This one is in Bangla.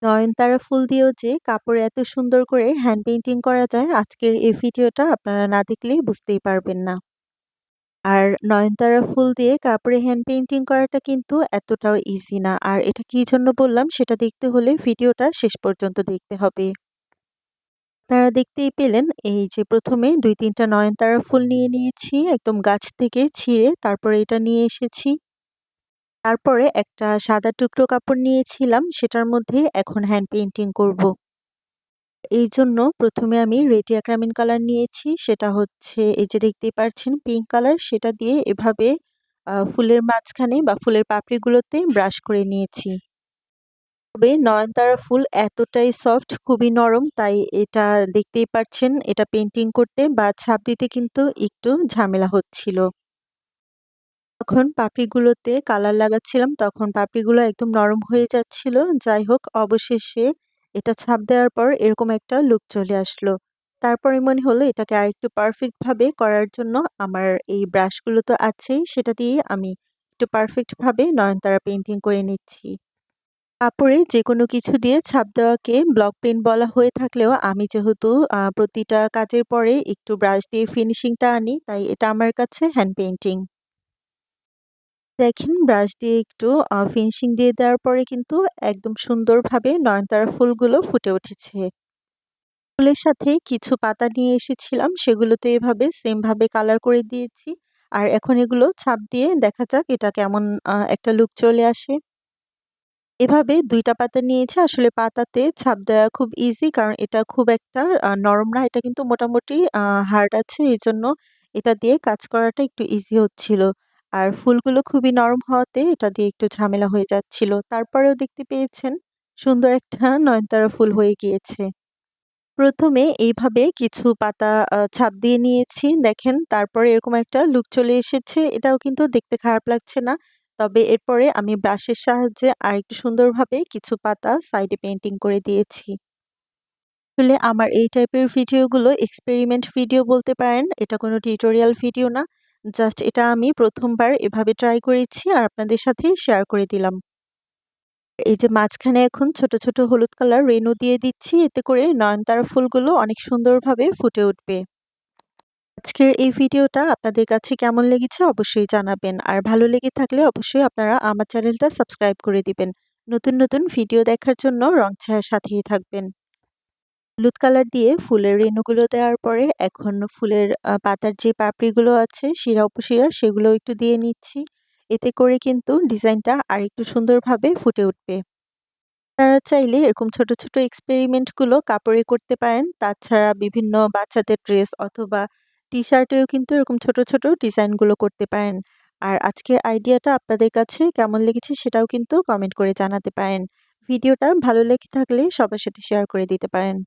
নয়নতারা ফুল দিয়েও যে কাপড়ে এত সুন্দর করে হ্যান্ড পেইন্টিং করা যায়, আজকের এই ভিডিওটা আপনারা না দেখলেই বুঝতেই পারবেন না। আর নয়নতারা ফুল দিয়ে কাপড়ে হ্যান্ড পেইন্টিং করাটা কিন্তু এতটাও ইজি না। আর এটা কি জন্য বললাম সেটা দেখতে হলে ভিডিওটা শেষ পর্যন্ত দেখতে হবে। আপনারা দেখতেই পেলেন এই যে ১ম এ ২-৩ টা নয়নতারা ফুল নিয়ে নিয়েছি একদম গাছ থেকে ছিঁড়ে, তারপরে এটা নিয়ে এসেছি। তারপরে একটা সাদা টুকরো কাপড় নিয়েছিলাম, সেটার মধ্যে এখন হ্যান্ড পেইন্টিং করব। এইজন্য ১ম এ আমি রেডি অ্যাক্রামিন কালার নিয়েছি। সেটা হচ্ছে এই যে দেখতেই পারছেন পিঙ্ক কালার, সেটা দিয়ে এভাবে ফুলের মাঝখানে বা ফুলের পাপড়িগুলোতে ব্রাশ করে নিয়েছি। তবে নয়নতারা ফুল এতটাই সফট, খুবই নরম, তাই এটা দেখতেই পারছেন এটা পেইন্টিং করতে বা ছাপ দিতে কিন্তু একটু ঝামেলা হচ্ছিল। যখন পাপড়িগুলোতে কালার লাগাচ্ছিলাম তখন পাপড়িগুলো একদম নরম হয়ে যাচ্ছিল। যাই হোক, অবশেষে এটা ছাপ দেওয়ার পর এরকম একটা লুক চলে আসলো। তারপরে মনে হলো এটাকে আরেকটু পারফেক্ট ভাবে করার জন্য আমার এই ব্রাশগুলো তো আছেই, সেটা দিয়েই আমি একটু পারফেক্ট ভাবে নয়নতারা পেইন্টিং করে নিচ্ছি। কাপড়ে যেকোনো কিছু দিয়ে ছাপ দেওয়াকে ব্লক পেইন্ট বলা হয়ে থাকলেও আমি যেহেতু প্রতিটা কাজের পরে একটু ব্রাশ দিয়ে ফিনিশিংটা আনি, তাই এটা আমার কাছে হ্যান্ড পেইন্টিং। দেখেন ব্রাশ দিয়ে একটু ফিনিশিং দিয়ে দেওয়ার পরে কিন্তু একদম সুন্দরভাবে নয়নতারা ফুলগুলো ফুটে উঠেছে। ফুলের সাথে কিছু পাতা নিয়ে এসেছিলাম, সেগুলোতে এভাবে সেম ভাবে কালার করে দিয়েছি। আর এখন এগুলো ছাপ দিয়ে দেখা যাক এটা কেমন একটা লুক চলে আসে। এভাবে ২ টা পাতা নিয়েছি। আসলে পাতাতে ছাপ দেওয়া খুব ইজি, কারণ এটা খুব একটা নরম না। এটা কিন্তু মোটামুটি হার্ড আছে। এজন্য এটা দিয়ে কাজ করাটা একটু ইজি হচ্ছিল। আর ফুলগুলো খুবই নরম হওয়াতে এটা দিয়ে একটু ঝামেলা হয়ে যাচ্ছিল। তারপরেও দেখতে পেয়েছেন সুন্দর একটা নয়নতারা ফুল হয়ে গিয়েছে। ১ম এ এইভাবে কিছু পাতা ছাপ দিয়ে নিয়েছি। দেখেন তারপরে এরকম একটা লুক চলে এসেছে। এটাও কিন্তু দেখতে খারাপ লাগছে না। তবে এরপরে আমি ব্রাশের সাহায্যে আরেকটু সুন্দরভাবে কিছু পাতা সাইডে পেইন্টিং করে দিয়েছি। আসলে আমার এই টাইপের ভিডিওগুলো এক্সপেরিমেন্ট ভিডিও বলতে পারেন। এটা কোনো টিউটোরিয়াল ভিডিও না। জাস্ট এটা আমি ১ম বার এভাবে ট্রাই করেছি আর আপনাদের সাথে শেয়ার করে দিলাম। এই যে মাঝখানে এখন ছোট, ছোট হলুদ কালার রেনু দিয়ে দিচ্ছি। এতে করে নয়নতারা ফুলগুলো অনেক সুন্দরভাবে ফুটে উঠবে। আজকের এই ভিডিওটা আপনাদের কাছে কেমন লেগেছে অবশ্যই জানাবেন। আর ভালো লেগে থাকলে অবশ্যই আপনারা আমার চ্যানেলটা সাবস্ক্রাইব করে দিবেন। নতুন, নতুন ভিডিও দেখার জন্য রং ছায়ার সাথেই থাকবেন। হলুদ কালার দিয়ে ফুলের রেণুগুলো দেওয়ার পরে এখন ফুলের পাতার যে পাপড়িগুলো আছে শিরা উপশিরা সেগুলোও একটু দিয়ে নিচ্ছি। এতে করে কিন্তু ডিজাইনটা আরেকটু সুন্দরভাবে ফুটে উঠবে। তারা চাইলে এরকম ছোট, ছোট এক্সপেরিমেন্ট গুলো কাপড়ে করতে পারেন। তাছাড়া বিভিন্ন বাচ্চাদের ড্রেস অথবা টি-শার্টেও কিন্তু এরকম ছোট, ছোট ডিজাইন গুলো করতে পারেন। আর আজকের আইডিয়াটা আপনাদের কাছে কেমন লেগেছে সেটাও কিন্তু কমেন্ট করে জানাতে পারেন। ভিডিওটা ভালো লেগে থাকলে সবার সাথে শেয়ার করে দিতে পারেন।